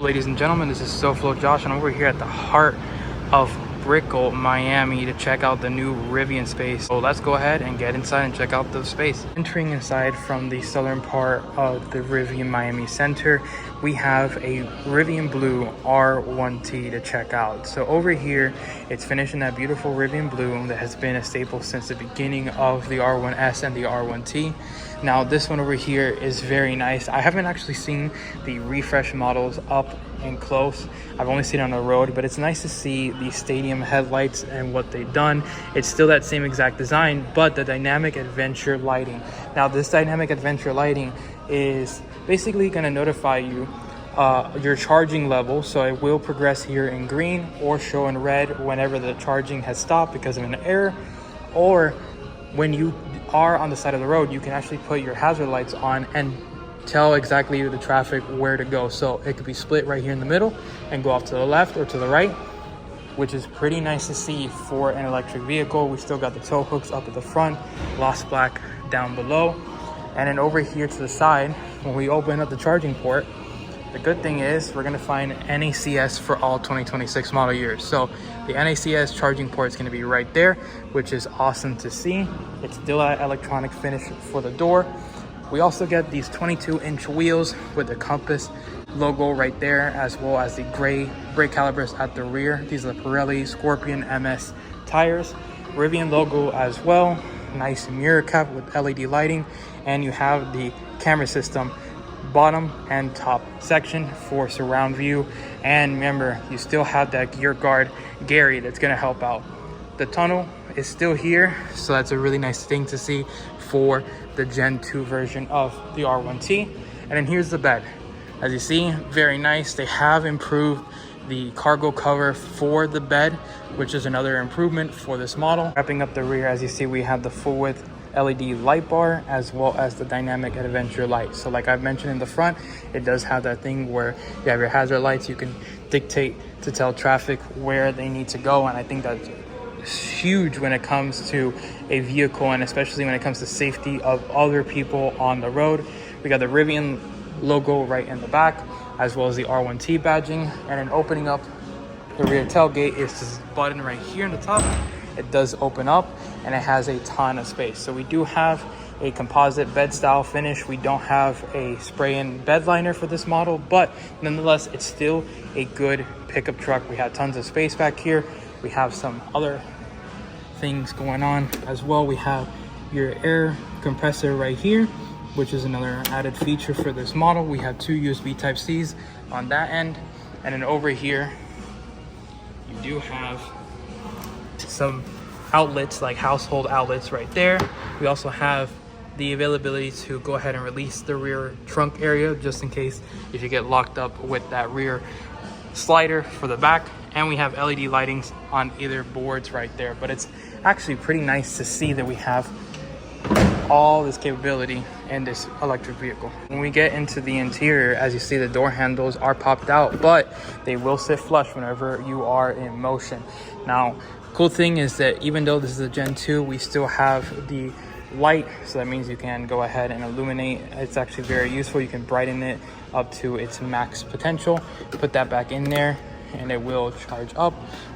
Ladies and gentlemen, this is SoFlo Josh, and I'm over here at the heart of Brickell, Miami, to check out the new Rivian space. So let's go ahead and get inside and check out the space. Entering inside from the southern part of the Rivian Miami Center, we have a Rivian Blue R1T to check out. So over here, it's finished in that beautiful Rivian Blue that has been a staple since the beginning of the R1S and the R1T. Now this one over here is very nice. I haven't actually seen the refresh models up and close. I've only seen it on the road, but it's nice to see the stadium headlights and what they've done. It's still that same exact design, but the dynamic adventure lighting. Now this dynamic adventure lighting is basically going to notify you your charging level, so it will progress here in green or show in red whenever the charging has stopped because of an error, or when you are on the side of the road, you can actually put your hazard lights on and tell exactly the traffic where to go. So it could be split right here in the middle and go off to the left or to the right, which is pretty nice to see for an electric vehicle. We still got the tow hooks up at the front, gloss black down below, and then over here to the side, when we open up the charging port, the good thing is we're going to find NACS for all 2026 model years. So the NACS charging port is going to be right there, which is awesome to see. It's still an electronic finish for the door. We also get these 22-inch wheels with the Compass logo right there, as well as the gray brake calipers at the rear. These are the Pirelli Scorpion MS tires. Rivian logo as well. Nice mirror cap with LED lighting, and you have the camera system bottom and top section for surround view. And remember, you still have that gear guard Gary that's going to help out. The tunnel is still here, so that's a really nice thing to see for the Gen 2 version of the R1T. And then here's the bed. As you see, very nice. They have improved the cargo cover for the bed, which is another improvement for this model. Wrapping up the rear, as you see, we have the full width LED light bar as well as the dynamic adventure light. So like I've mentioned in the front, it does have that thing where you have your hazard lights. You can dictate to tell traffic where they need to go, and I think that's huge when it comes to a vehicle, and especially when it comes to safety of other people on the road. We got the Rivian logo right in the back, as well as the R1T badging. And then opening up the rear tailgate is this button right here in the top. It does open up and it has a ton of space. So we do have a composite bed style finish. We don't have a spray-in bed liner for this model, but nonetheless, it's still a good pickup truck. We have tons of space back here. We have some other things going on as well. We have your air compressor right here, which is another added feature for this model. We have two USB Type-Cs on that end. And then over here, you do have some outlets, like household outlets right there. We also have the availability to go ahead and release the rear trunk area, just in case if you get locked up with that rear slider for the back. And we have LED lightings on either boards right there. But it's actually pretty nice to see that we have all this capability in this electric vehicle. When we get into the interior, as you see, the door handles are popped out, but they will sit flush whenever you are in motion. Now, cool thing is that even though this is a Gen 2, we still have the light, so that means you can go ahead and illuminate. It's actually very useful. You can brighten it up to its max potential, put that back in there, and it will charge up.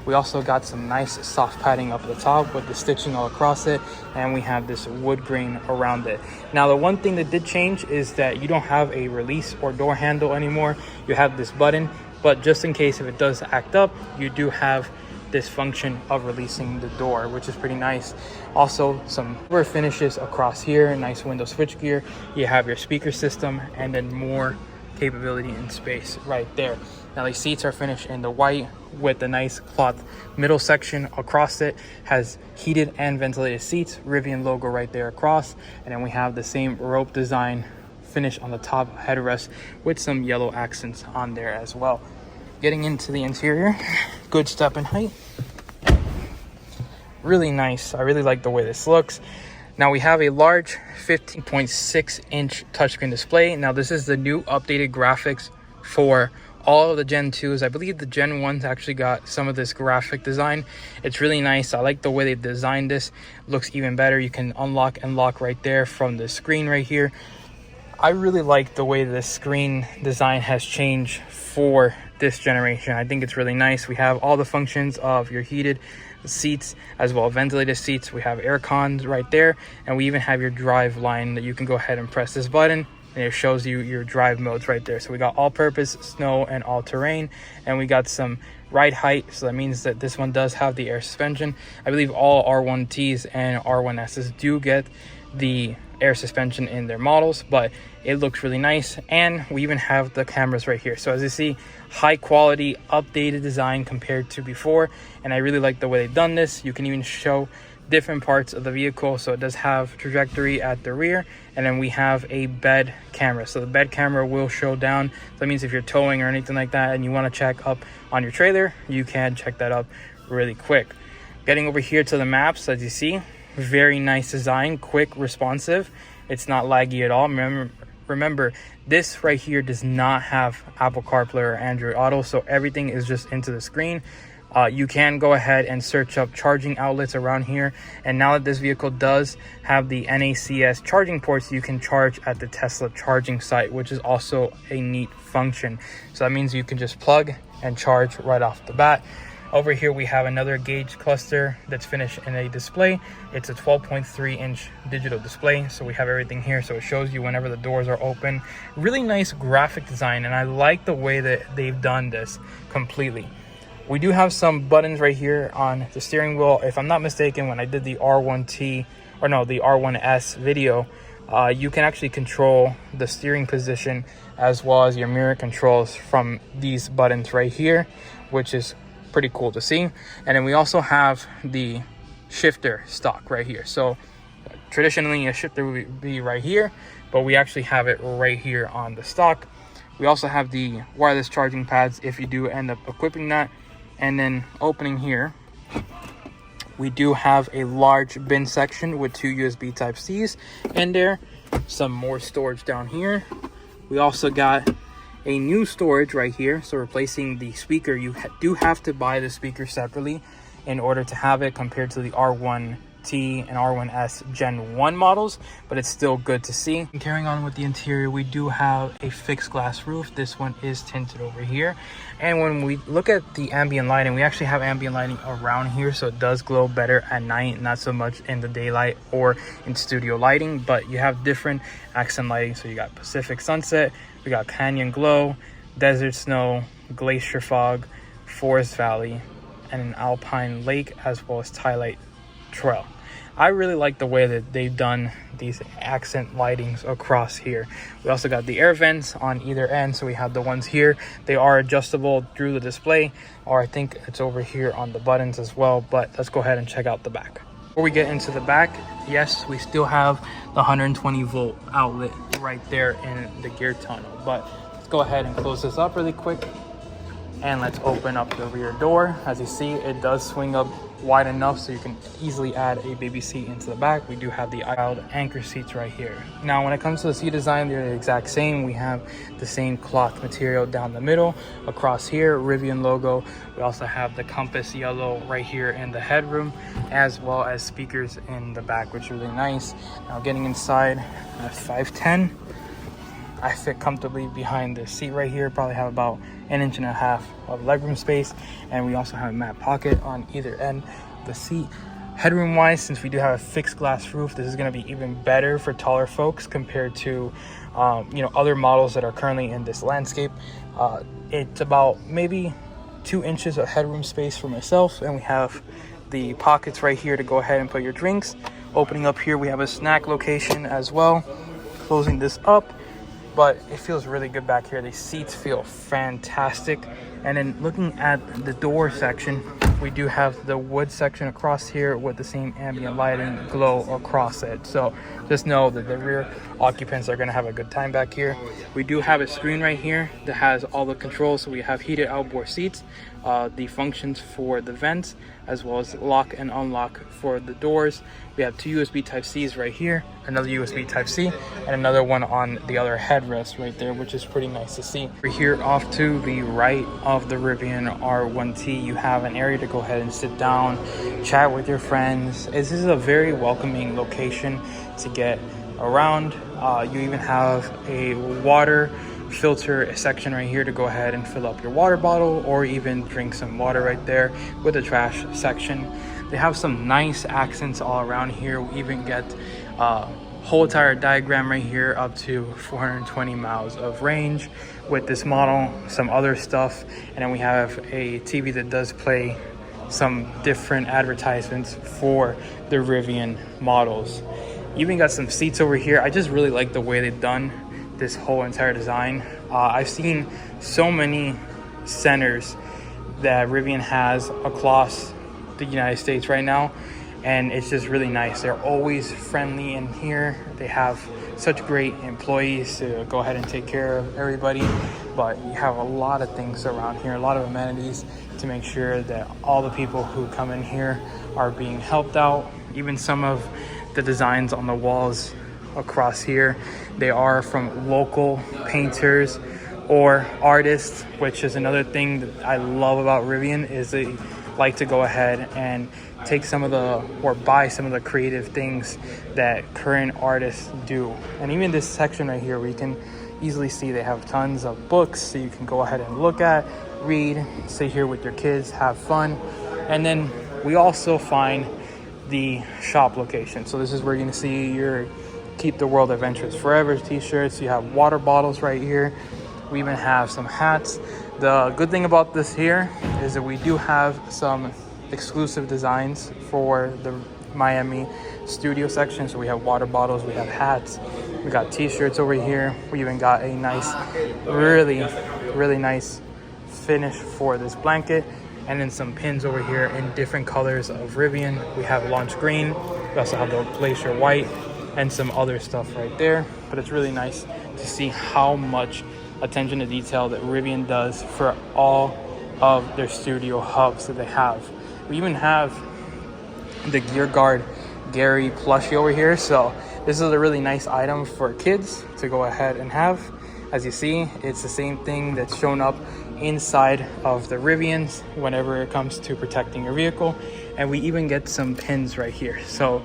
We also got some nice soft padding up at the top with the stitching all across it, and we have this wood grain around it. Now, the one thing that did change is that you don't have a release or door handle anymore. You have this button, but just in case if it does act up, you do have this function of releasing the door, which is pretty nice. Also, some rubber finishes across here, nice window switch gear. You have your speaker system, and then more capability in space right there. Now, these seats are finished in the white with the nice cloth middle section across it. Has heated and ventilated seats, Rivian logo right there across. And then we have the same rope design finish on the top headrest with some yellow accents on there as well. Getting into the interior, good step in height. Really nice. I really like the way this looks. Now we have a large 15.6-inch touchscreen display. Now this is the new updated graphics for all of the Gen 2s. I believe the Gen 1s actually got some of this graphic design. It's really nice. I like the way they designed this. Looks even better. You can unlock and lock right there from the screen right here. I really like the way the screen design has changed for this generation. I think it's really nice. We have all the functions of your heated seats as well as ventilated seats. We have air cons right there, and we even have your drive line that you can go ahead and press this button and it shows you your drive modes right there. So we got all-purpose, snow, and all-terrain, and we got some ride height, so that means that this one does have the air suspension. I believe all R1Ts and R1Ss do get the air suspension in their models, but it looks really nice. And we even have the cameras right here, so as you see, high quality updated design compared to before, and I really like the way they've done this. You can even show different parts of the vehicle, so it does have trajectory at the rear, and then we have a bed camera, so the bed camera will show down. So that means if you're towing or anything like that and you want to check up on your trailer, you can check that up really quick. Getting over here to the maps, as you see, very nice design, quick, responsive. It's not laggy at all. Remember, this right here does not have Apple CarPlay or Android Auto, so everything is just into the screen. You can go ahead and search up charging outlets around here, and now that this vehicle does have the NACS charging ports, you can charge at the Tesla charging site, which is also a neat function. So that means you can just plug and charge right off the bat. Over here we have another gauge cluster that's finished in a display. It's a 12.3 inch digital display, so we have everything here, so it shows you whenever the doors are open. Really nice graphic design, and I like the way that they've done this completely. We do have some buttons right here on the steering wheel. If I'm not mistaken, when I did the R1T, or no, the R1S video, you can actually control the steering position as well as your mirror controls from these buttons right here, which is pretty cool to see. And then we also have the shifter stock right here. So traditionally a shifter would be right here, but we actually have it right here on the stock. We also have the wireless charging pads if you do end up equipping that. And then opening here, we do have a large bin section with 2 USB Type-Cs in there. Some more storage down here. We also got a new storage right here, so replacing the speaker. You do have to buy the speaker separately in order to have it, compared to the R1T and R1S Gen 1 models, but it's still good to see. And carrying on with the interior, we do have a fixed glass roof. This one is tinted over here, and when we look at the ambient lighting, we actually have ambient lighting around here, so it does glow better at night, not so much in the daylight or in studio lighting. But you have different accent lighting, so you got Pacific Sunset, we got Canyon Glow, Desert Snow, Glacier Fog, Forest Valley, and an Alpine Lake, as well as Twilight Trail. I really like the way that they've done these accent lightings across here. We also got the air vents on either end, so we have the ones here. They are adjustable through the display, or I think it's over here on the buttons as well. But let's go ahead and check out the back. Before we get into the back, yes, we still have the 120 volt outlet right there in the gear tunnel. But let's go ahead and close this up really quick, and let's open up the rear door. As you see, it does swing up wide enough so you can easily add a baby seat into the back. We do have the child anchor seats right here. Now when it comes to the seat design, they're the exact same. We have the same cloth material down the middle. Across here, Rivian logo. We also have the compass yellow right here in the headroom, as well as speakers in the back, which is really nice. Now getting inside, at 5'10", I fit comfortably behind the seat right here. Probably have about 1.5 inches of legroom space, and we also have a mat pocket on either end of the seat. Headroom wise, since we do have a fixed glass roof, this is going to be even better for taller folks compared to other models that are currently in this landscape. It's about maybe 2 inches of headroom space for myself, and we have the pockets right here to go ahead and put your drinks. Opening up here, we have a snack location as well. Closing this up, but it feels really good back here. These seats feel fantastic. And then looking at the door section, we do have the wood section across here with the same ambient lighting glow across it. So just know that the rear occupants are going to have a good time back here. We do have a screen right here that has all the controls. So we have heated outboard seats, the functions for the vents, as well as lock and unlock for the doors. We have 2 USB Type-Cs right here, another USB Type-C, and another one on the other headrest right there, which is pretty nice to see. We're here off to the right of the Rivian R1T. You have an area to go ahead and sit down, chat with your friends. This is a very welcoming location to get around. You even have a water filter section right here to go ahead and fill up your water bottle or even drink some water right there with a trash section. They have some nice accents all around here. We even get whole tire diagram right here, up to 420 miles of range with this model, some other stuff, and then we have a TV that does play some different advertisements for the Rivian models. Even got some seats over here. I just really like the way they've done this whole entire design. I've seen so many centers that Rivian has across the United States right now, and it's just really nice. They're always friendly in here. They have such great employees to go ahead and take care of everybody, but you have a lot of things around here, a lot of amenities to make sure that all the people who come in here are being helped out. Even some of the designs on the walls across here, they are from local painters or artists, which is another thing that I love about Rivian, is they like to go ahead and take some of the, or buy some of the creative things that current artists do. And even this section right here, where you can easily see they have tons of books, so you can go ahead and look at, read, sit here with your kids, have fun. And then we also find the shop location. So this is where you're gonna see your Keep the World Adventures Forever t-shirts. You have water bottles right here. We even have some hats. The good thing about this here is that we do have some exclusive designs for the Miami studio section. So we have water bottles, we have hats, we got t-shirts over here. We even got a nice, really nice finish for this blanket, and then some pins over here in different colors of Rivian. We have launch green, we also have the glacier white, and some other stuff right there. But it's really nice to see how much attention to detail that Rivian does for all of their studio hubs that they have. We even have the Gear Guard Gary plushie over here. So this is a really nice item for kids to go ahead and have. As you see, it's the same thing that's shown up inside of the Rivians whenever it comes to protecting your vehicle. And we even get some pins right here. So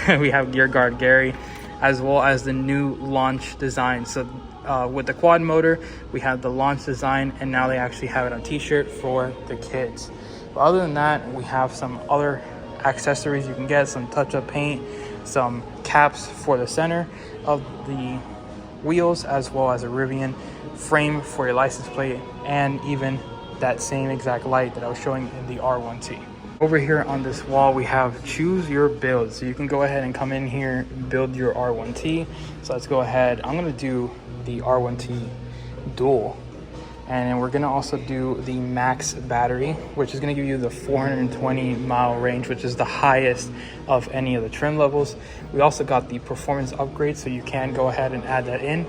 we have Gear Guard Gary, as well as the new launch design. So with the quad motor, we have the launch design, and now they actually have it on t-shirt for the kids. But other than that, we have some other accessories you can get, some touch-up paint, some caps for the center of the wheels, as well as a Rivian frame for your license plate, and even that same exact light that I was showing in the R1T. Over here on this wall, we have choose your build. So you can go ahead and come in here, build your R1T. So let's go ahead. I'm gonna do the R1T dual. And then we're gonna also do the max battery, which is gonna give you the 420 mile range, which is the highest of any of the trim levels. We also got the performance upgrade, so you can go ahead and add that in.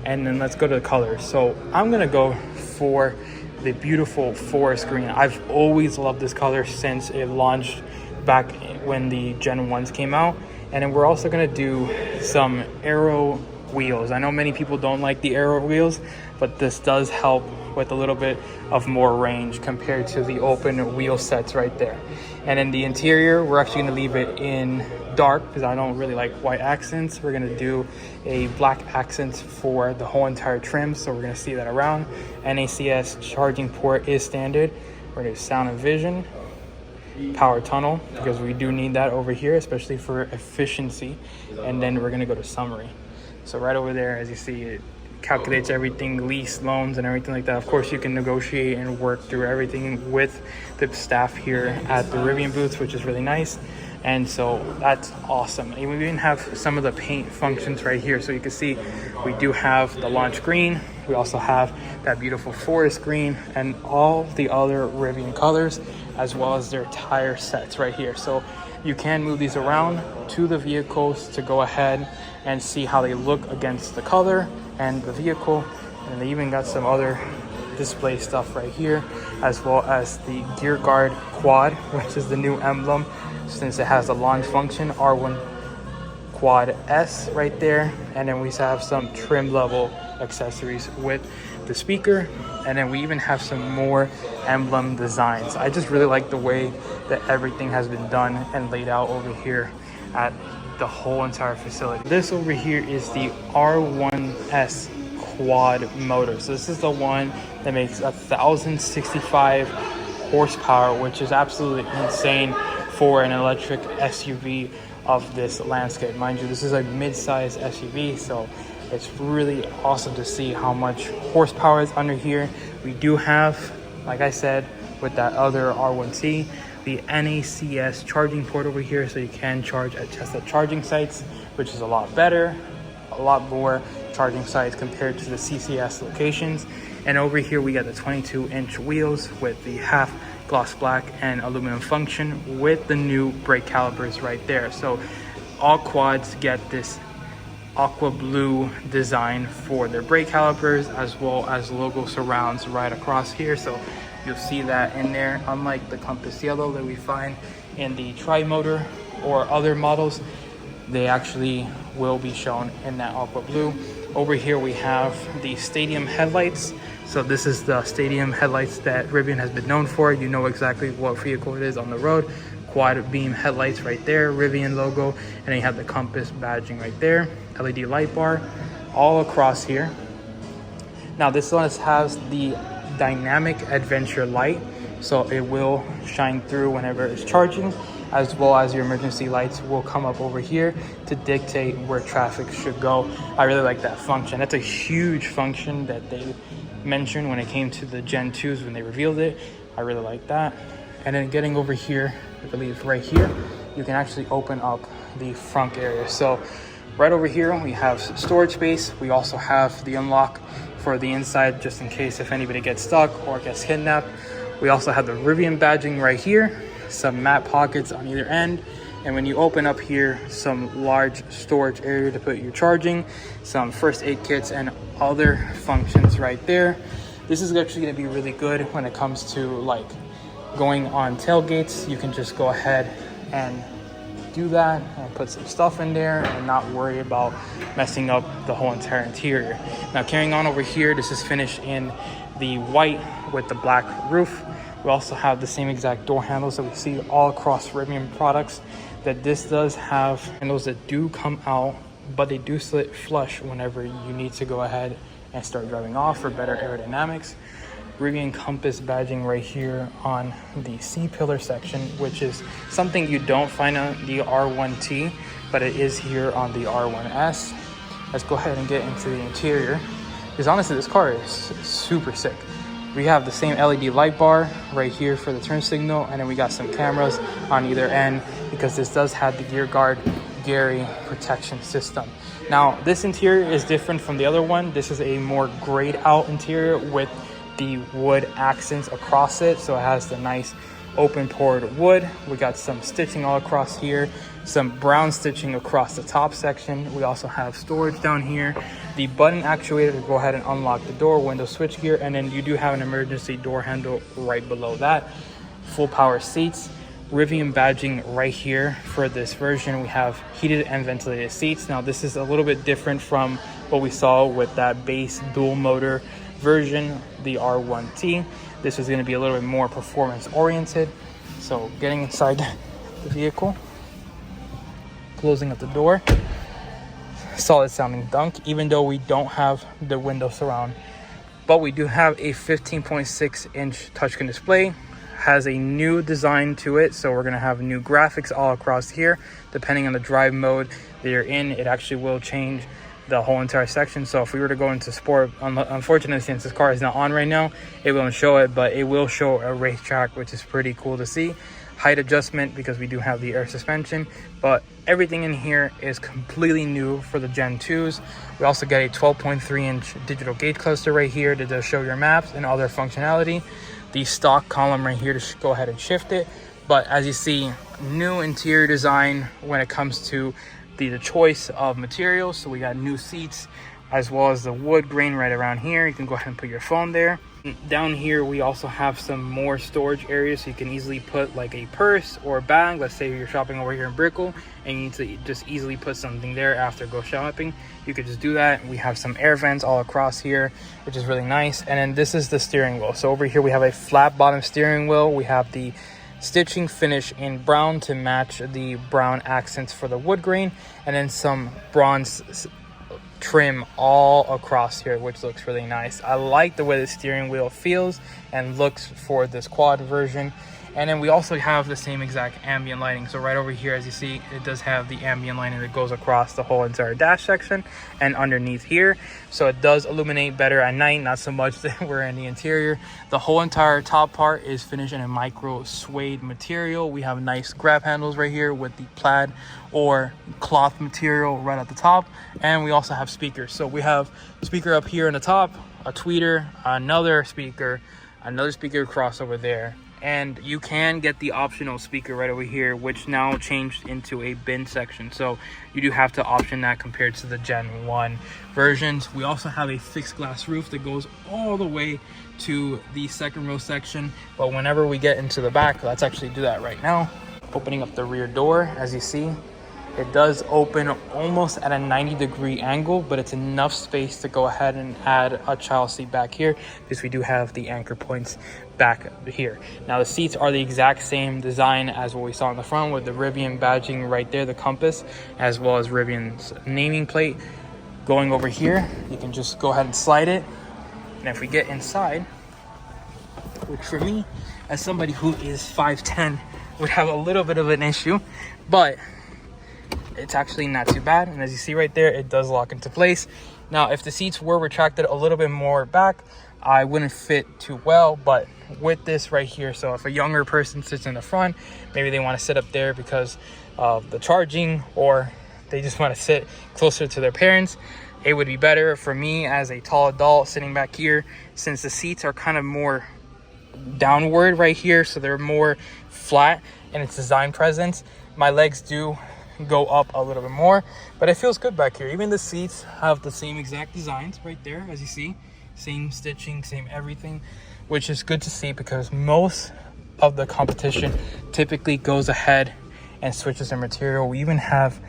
And then let's go to the colors. So I'm gonna go for the beautiful forest green. I've always loved this color since it launched back when the Gen 1s came out. And then we're also gonna do some aero wheels. I know many people don't like the aero wheels, but this does help with a little bit of more range compared to the open wheel sets right there. And in the interior, we're actually gonna leave it in dark because I don't really like white accents. We're gonna do a black accents for the whole entire trim, so we're gonna see that around. NACS charging port is standard. We're gonna do sound and vision, power tunnel, because we do need that over here, especially for efficiency. And then we're gonna go to summary. So right over there, as you see, it calculates everything, lease, loans, and everything like that. Of course, you can negotiate and work through everything with the staff here at the Rivian booths, which is really nice. And so that's awesome. And we even have some of the paint functions right here. So you can see we do have the launch green. We also have that beautiful forest green and all the other Rivian colors, as well as their tire sets right here. So you can move these around to the vehicles to go ahead and see how they look against the color and the vehicle. And they even got some other display stuff right here, as well as the Gear Guard quad, which is the new emblem since it has the launch function, R1 Quad S right there. And then we have some trim level accessories with the speaker, and then we even have some more emblem designs. I just really like the way that everything has been done and laid out over here at the whole entire facility. This over here is the R1S quad motor. So this is the one that makes 1,065 horsepower, which is absolutely insane for an electric SUV of this landscape. Mind you, this is a mid-size SUV, so it's really awesome to see how much horsepower is under here. We do have, like I said, with that other R1T, the NACS charging port over here, so you can charge at Tesla charging sites, which is a lot better, a lot more charging sites compared to the CCS locations. And over here we got the 22-inch wheels with the half gloss black and aluminum function with the new brake calipers right there. So all quads get this aqua blue design for their brake calipers, as well as logo surrounds right across here. So you'll see that in there, unlike the Compass Yellow that we find in the Tri-Motor or other models, they actually will be shown in that aqua blue. Over here we have the Stadium headlights. So this is the Stadium headlights that Rivian has been known for. You know exactly what vehicle it is on the road. Quad beam headlights right there, Rivian logo, and then you have the Compass badging right there, LED light bar all across here. Now this one has the dynamic adventure light, so it will shine through whenever it's charging, as well as your emergency lights will come up over here to dictate where traffic should go. I really like that function. That's a huge function that they mentioned when it came to the Gen 2s when they revealed it. I really like that. And then getting over here, I believe right here, you can actually open up the front area. So right over here we have storage space. We also have the unlock for the inside, just in case if anybody gets stuck or gets kidnapped. We also have the Rivian badging right here, some mat pockets on either end, and when you open up here, some large storage area to put your charging, some first aid kits and other functions right there. This is actually going to be really good when it comes to like going on tailgates. You can just go ahead and do that and put some stuff in there and not worry about messing up the whole entire interior. Now carrying on over here, this is finished in the white with the black roof. We also have the same exact door handles that we see all across Rivian products, that this does have handles that do come out, but they do sit flush whenever you need to go ahead and start driving off for better aerodynamics. Rivian Compass badging right here on the C-pillar section, which is something you don't find on the R1T, but it is here on the R1S. Let's go ahead and get into the interior, because honestly this car is super sick. We have the same LED light bar right here for the turn signal, and then we got some cameras on either end, because this does have the Gear Guard Gary protection system. Now this interior is different from the other one. This is a more grayed out interior with the wood accents across it, so it has the nice open poured wood. We got some stitching all across here, some brown stitching across the top section. We also have storage down here, the button actuator to go ahead and unlock the door, window switch gear, and then you do have an emergency door handle right below that. Full power seats, Rivian badging right here. For this version we have heated and ventilated seats. Now this is a little bit different from what we saw with that base dual motor version, the R1T. This is going to be a little bit more performance oriented. So getting inside the vehicle, closing up the door, solid sounding dunk, even though we don't have the window surround, but we do have a 15.6 inch touchscreen display. Has a new design to it, so we're going to have new graphics all across here. Depending on the drive mode that you're in, it actually will change the whole entire section. So if we were to go into sport, unfortunately since this car is not on right now, it won't show it, but it will show a racetrack, which is pretty cool to see. Height adjustment, because we do have the air suspension, but everything in here is completely new for the Gen 2s. We also get a 12.3 inch digital gauge cluster right here to just show your maps and other functionality. The stock column right here to go ahead and shift it. But as you see, new interior design when it comes to the choice of materials. So we got new seats, as well as the wood grain right around here. You can go ahead and put your phone there. Down here we also have some more storage areas, so you can easily put like a purse or a bag. Let's say you're shopping over here in Brickell and you need to just easily put something there after go shopping. You could just do that. We have some air vents all across here, which is really nice. And then this is the steering wheel. So over here we have a flat bottom steering wheel. We have the stitching finish in brown to match the brown accents for the wood grain, and then some bronze trim all across here, which looks really nice. I like the way the steering wheel feels and looks for this quad version. And then we also have the same exact ambient lighting. So right over here, as you see, it does have the ambient lighting that goes across the whole entire dash section and underneath here. So it does illuminate better at night, not so much that we're in the interior. The whole entire top part is finished in a micro suede material. We have nice grab handles right here with the plaid or cloth material right at the top. And we also have speakers. So we have speaker up here in the top, a tweeter, another speaker across over there. And you can get the optional speaker right over here, which now changed into a bin section. So you do have to option that compared to the Gen 1 versions. We also have a fixed glass roof that goes all the way to the second row section. But whenever we get into the back, let's actually do that right now. Opening up the rear door, as you see, it does open almost at a 90-degree angle, but it's enough space to go ahead and add a child seat back here because we do have the anchor points back here. Now the seats are the exact same design as what we saw in the front with the Rivian badging right there, the compass, as well as Rivian's naming plate. Going over here, you can just go ahead and slide it. And if we get inside, which for me, as somebody who is 5'10", would have a little bit of an issue, but it's actually not too bad. And as you see right there, it does lock into place. Now, if the seats were retracted a little bit more back, I wouldn't fit too well, but with this right here, so if a younger person sits in the front, maybe they want to sit up there because of the charging, or they just want to sit closer to their parents, it would be better. For me as a tall adult sitting back here, since the seats are kind of more downward right here, so they're more flat in its design presence, my legs do go up a little bit more, but it feels good back here. Even the seats have the same exact designs right there, as you see, same stitching, same everything, which is good to see because most of the competition typically goes ahead and switches their material. We even have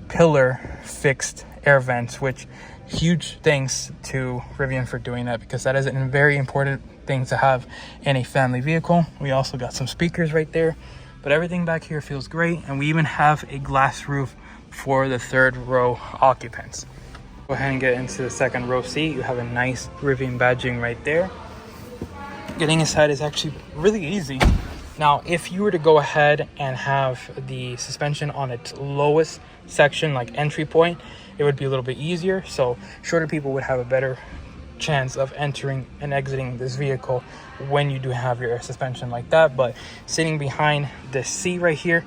pillar fixed air vents, which huge thanks to Rivian for doing that, because that is a very important thing to have in a family vehicle. We also got some speakers right there, but everything back here feels great. And we even have a glass roof for the third row occupants. Go ahead and get into the second row seat. You have a nice Rivian badging right there. Getting inside is actually really easy. Now, if you were to go ahead and have the suspension on its lowest section, like entry point, it would be a little bit easier. So shorter people would have a better chance of entering and exiting this vehicle when you do have your air suspension like that. But sitting behind the seat right here,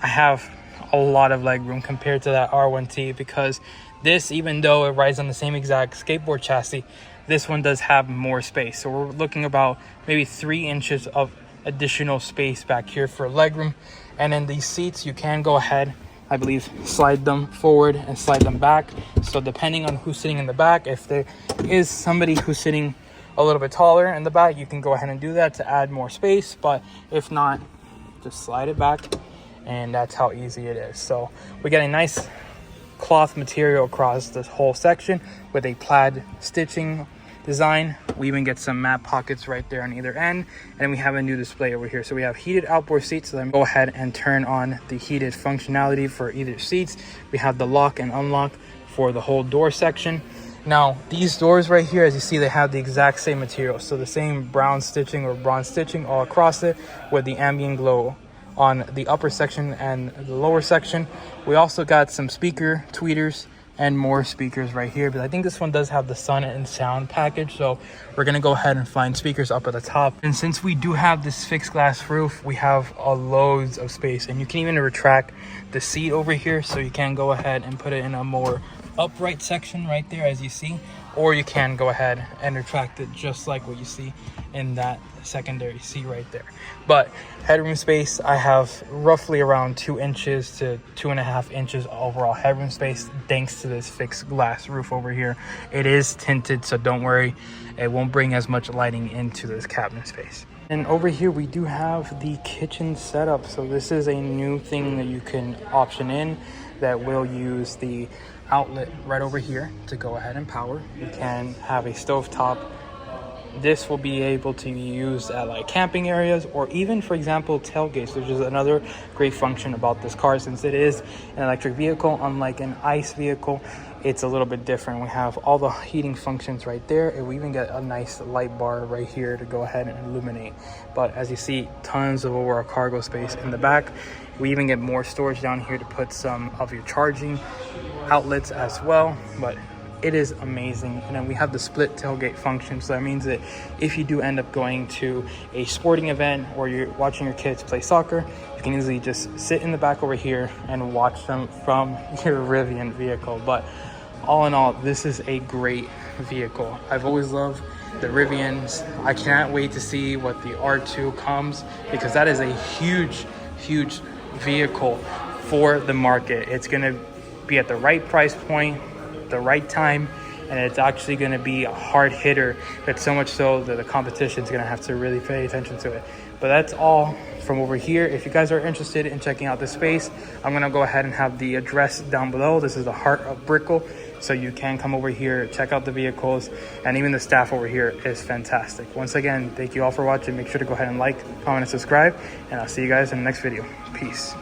I have a lot of leg room compared to that R1T, because this, even though it rides on the same exact skateboard chassis, this one does have more space. So we're looking about maybe 3 inches of additional space back here for legroom. And then these seats, you can go ahead, I believe, slide them forward and slide them back. So depending on who's sitting in the back, if there is somebody who's sitting a little bit taller in the back, you can go ahead and do that to add more space. But if not, just slide it back, and that's how easy it is. So we get a nice cloth material across this whole section with a plaid stitching design. We even get some matte pockets right there on either end, and then we have a new display over here. So we have heated outboard seats. So then go ahead and turn on the heated functionality for either seats. We have the lock and unlock for the whole door section. Now these doors right here, as you see, they have the exact same material, so the same brown stitching or bronze stitching all across it with the ambient glow on the upper section and the lower section. We also got some speaker tweeters and more speakers right here, but I think this one does have the sun and sound package, so we're gonna go ahead and find speakers up at the top. And since we do have this fixed glass roof, we have loads of space, and you can even retract the seat over here, so you can go ahead and put it in a more upright section right there, as you see, or you can go ahead and retract it just like what you see in that secondary seat right there. But headroom space, I have roughly around 2 inches to 2.5 inches overall headroom space, thanks to this fixed glass roof over here. It is tinted, so don't worry, it won't bring as much lighting into this cabin space. And over here we do have the kitchen setup. So this is a new thing that you can option in that will use the outlet right over here to go ahead and power. You can have a stovetop this will be able to be used at like camping areas, or even, for example, tailgates, which is another great function about this car. Since it is an electric vehicle, unlike an ICE vehicle, it's a little bit different. We have all the heating functions right there, and we even get a nice light bar right here to go ahead and illuminate. But as you see, tons of overall cargo space in the back. We even get more storage down here to put some of your charging outlets as well. But it is amazing. And then we have the split tailgate function, so that means that if you do end up going to a sporting event or you're watching your kids play soccer, you can easily just sit in the back over here and watch them from your Rivian vehicle. But all in all, this is a great vehicle. I've always loved the Rivians. I can't wait to see what the R2 comes, because that is a huge vehicle for the market. It's going to be at the right price point, the right time, and it's actually going to be a hard hitter. But so much so that the competition is going to have to really pay attention to it. But that's all from over here. If you guys are interested in checking out the space, I'm going to go ahead and have the address down below. This is the heart of Brickell, so you can come over here, check out the vehicles, and even the staff over here is fantastic. Once again, thank you all for watching. Make sure to go ahead and like, comment, and subscribe, and I'll see you guys in the next video. Peace.